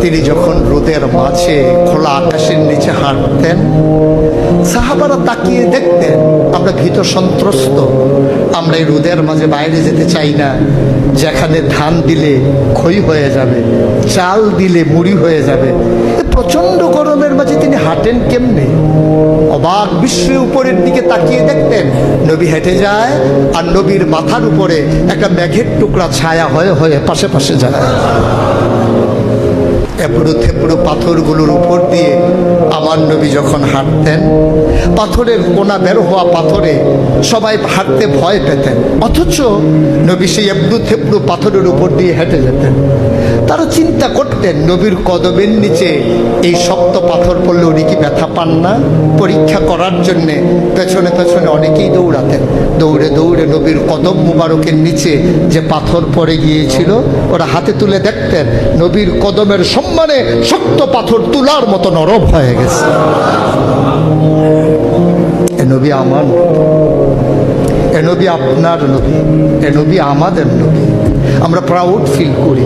তিনি যখন রোদের মাঝে খোলা আকাশের নিচে হাঁটতেন, সাহাবারা তাকিয়ে দেখতেন আমরা ভীত সন্ত্রস্ত, আমরা এই রোদের মাঝে বাইরে যেতে চাই না, যেখানে ধান দিলে ক্ষয় হয়ে যাবে, চাল দিলে মুড়ি হয়ে যাবে। প্রচন্ড গরমের মাঝে তিনি হাঁটেন কেমনে? অবাক বিশ্বে উপরের দিকে তাকিয়ে দেখতেন নবী হেঁটে যায়, আর নবীর মাথার উপরে একটা মেঘের টুকরা ছায়া হয়ে হয়ে পাশে পাশে যায়। এবড়ো থেবড়ো পাথরগুলোর উপর দিয়ে আমার নবী যখন হাঁটতেন, পাথরের কোনা বের হওয়া পাথরে সবাই হাঁটতে ভয় পেতেন, অথচ নবী সেই এবড়ো থেবড়ো পাথরের উপর দিয়ে হেঁটে যেতেন। তারা চিন্তা করতেন নবীর কদমের নিচে এই শক্ত পাথর পড়লে উনি কি ব্যথা পান না? পরীক্ষা করার জন্যে পেছনে পেছনে অনেকেই দৌড়াতেন। দৌড়ে দৌড়ে নবীর কদম মুবারকের নিচে যে পাথর পড়ে গিয়েছিল ওরা হাতে তুলে দেখতেন নবীর কদমের সম্মানে শক্ত পাথর তুলার মতো নরম হয়ে গেছে। এ নবী আমার, এ নবী আপনার নবী, এ নবী আমাদের নবী। আমরা প্রাউড ফিল করি।